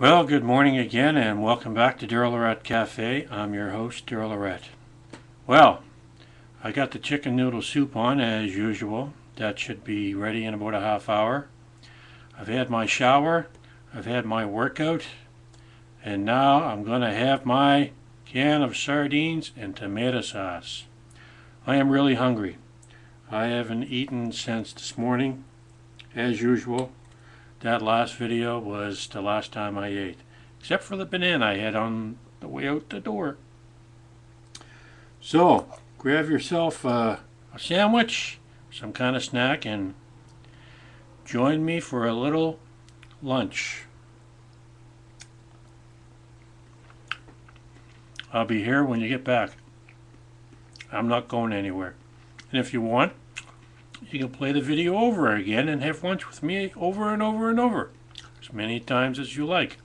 Well, good morning again, and welcome back to Daryllorette Cafe. I'm your host, Darylorette. Well, I got the chicken noodle soup on as usual. That should be ready in about a half hour. I've had my shower, I've had my workout, and now I'm going to have my can of sardines and tomato sauce. I am really hungry. I haven't eaten since this morning, as usual. That last video was the last time I ate, except for the banana I had on the way out the door. So, grab yourself a sandwich, some kind of snack, and join me for a little lunch. I'll be here when you get back. I'm not going anywhere. And if you want, you can play the video over again and have lunch with me over and over and over, as many times as you like.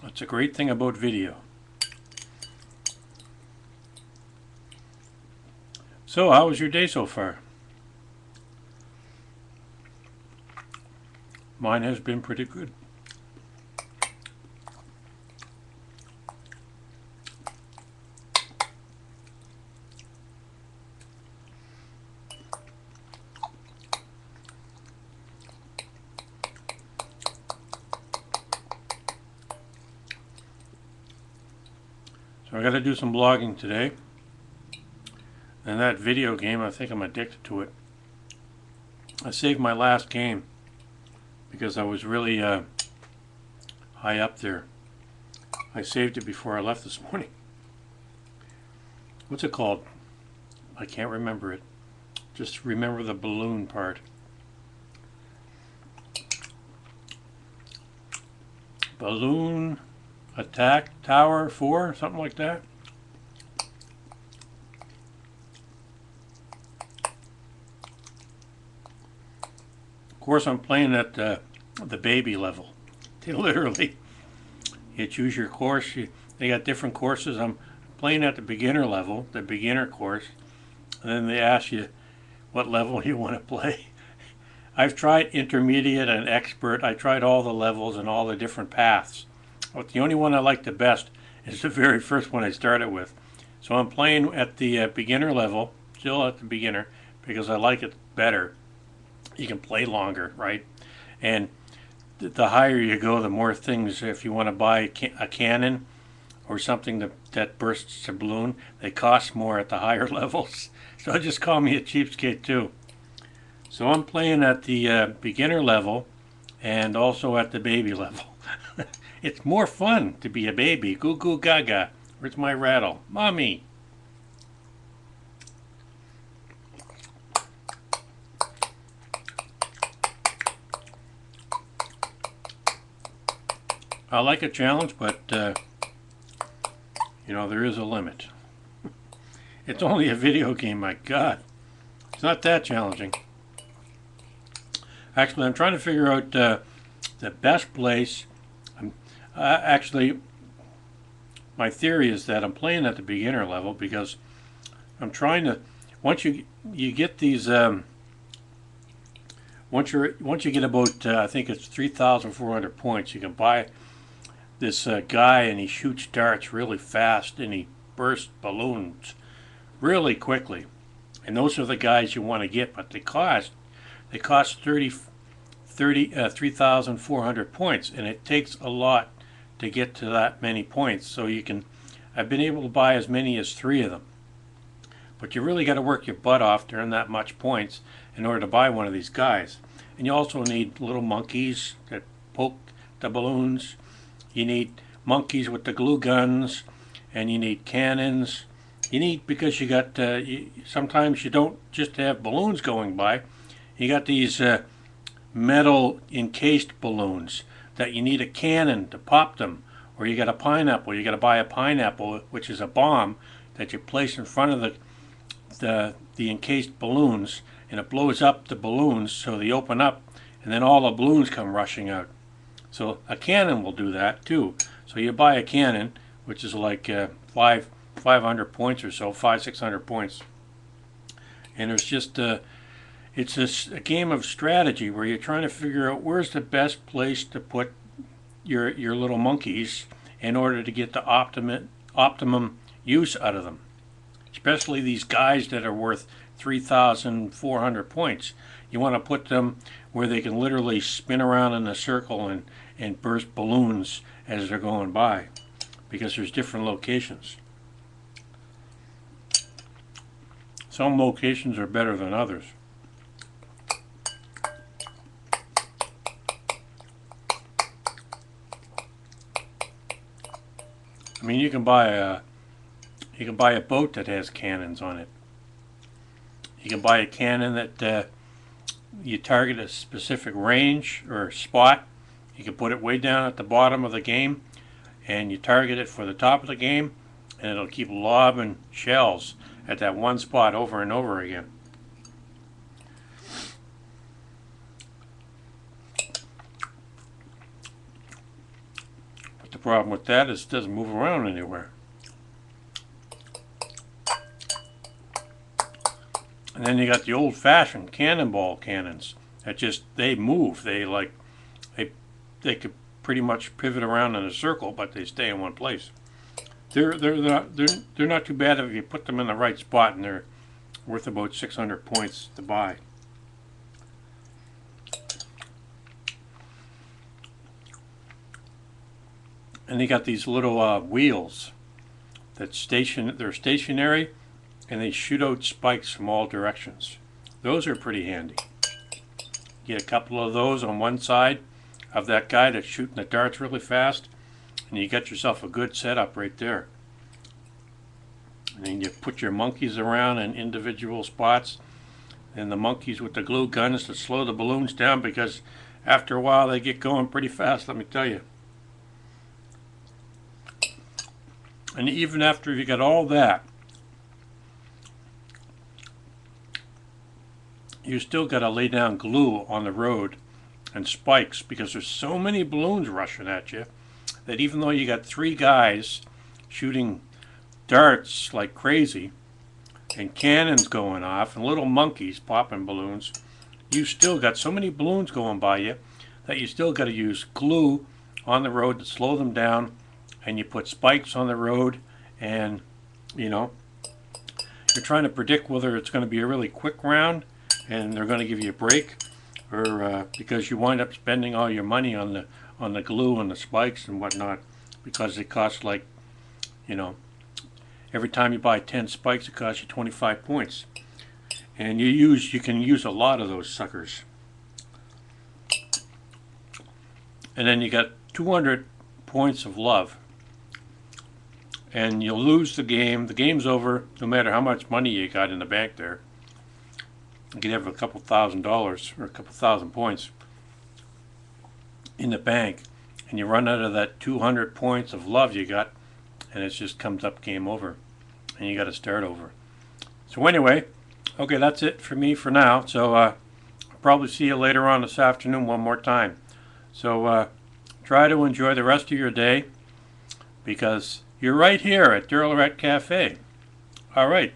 That's a great thing about video. So, how was your day so far? Mine has been pretty good. So I got to do some blogging today. And that video game, I think I'm addicted to it. I saved my last game because I was really high up there. I saved it before I left this morning. What's it called? I can't remember it. Just remember the balloon part. Balloon Attack Tower 4, something like that. Of course, I'm playing at the baby level. Literally, you choose your course. They got different courses. I'm playing at the beginner level, the beginner course, and then they ask you what level you want to play. I've tried intermediate and expert. I tried all the levels and all the different paths. But the only one I like the best is the very first one I started with. So I'm playing at the beginner level, still at the beginner, because I like it better. You can play longer, right? And the higher you go, the more things. If you want to buy a cannon or something that bursts a balloon, they cost more at the higher levels. So just call me a cheapskate too. So I'm playing at the beginner level and also at the baby level. It's more fun to be a baby. Goo goo gaga. Where's my rattle? Mommy. I like a challenge, but you know, there is a limit. It's only a video game, my God. It's not that challenging. Actually, I'm trying to figure out the best place. Actually, my theory is that I'm playing at the beginner level because I'm trying to, once you get these, once you get about I think it's 3,400 points, you can buy this guy, and he shoots darts really fast and he bursts balloons really quickly, and those are the guys you want to get, but they cost 3,400 points, and it takes a lot to get to that many points. So I've been able to buy as many as 3 of them, but you really got to work your butt off to earn that much points in order to buy one of these guys. And you also need little monkeys that poke the balloons. You need monkeys with the glue guns, and you need cannons. You need, because you got sometimes you don't just have balloons going by. You got these metal encased balloons that you need a cannon to pop them, or you got a pineapple. You got to buy a pineapple, which is a bomb that you place in front of the encased balloons, and it blows up the balloons so they open up, and then all the balloons come rushing out. So a cannon will do that too. So you buy a cannon, which is like 500 points or so, 600 points, and it's just it's a game of strategy where you're trying to figure out where's the best place to put your little monkeys in order to get the optimum use out of them. Especially these guys that are worth 3,400 points. You want to put them where they can literally spin around in a circle and burst balloons as they're going by, because there's different locations. Some locations are better than others. I mean, you can buy a boat that has cannons on it. You can buy a cannon that you target a specific range or spot. You can put it way down at the bottom of the game, and you target it for the top of the game, and it'll keep lobbing shells at that one spot over and over again. But the problem with that is it doesn't move around anywhere. And then you got the old-fashioned cannonball cannons that just, they move. They could pretty much pivot around in a circle, but they stay in one place. They're not too bad if you put them in the right spot, and they're worth about 600 points to buy. And they got these little wheels that they're stationary, and they shoot out spikes from all directions. Those are pretty handy. Get a couple of those on one side of that guy that's shooting the darts really fast, and you get yourself a good setup right there. And then you put your monkeys around in individual spots, and the monkeys with the glue guns to slow the balloons down, because after a while they get going pretty fast, let me tell you. And even after you got all that, you still got to lay down glue on the road and spikes, because there's so many balloons rushing at you that even though you got 3 guys shooting darts like crazy and cannons going off and little monkeys popping balloons, you still got so many balloons going by you that you still got to use glue on the road to slow them down, and you put spikes on the road, and you know, you're trying to predict whether it's going to be a really quick round and they're going to give you a break, or because you wind up spending all your money on the glue and the spikes and whatnot, because it costs, like, you know, every time you buy 10 spikes it costs you 25 points, and you can use a lot of those suckers. And then you got 200 points of love, and you'll lose the game. The game's over no matter how much money you got in the bank there. You could have a couple $1,000 or a couple thousand points in the bank, and you run out of that 200 points of love you got, and it just comes up game over, and you got to start over. So anyway, okay, that's it for me for now. So I'll probably see you later on this afternoon one more time. So try to enjoy the rest of your day, because you're right here at daryllorette Cafe. All right.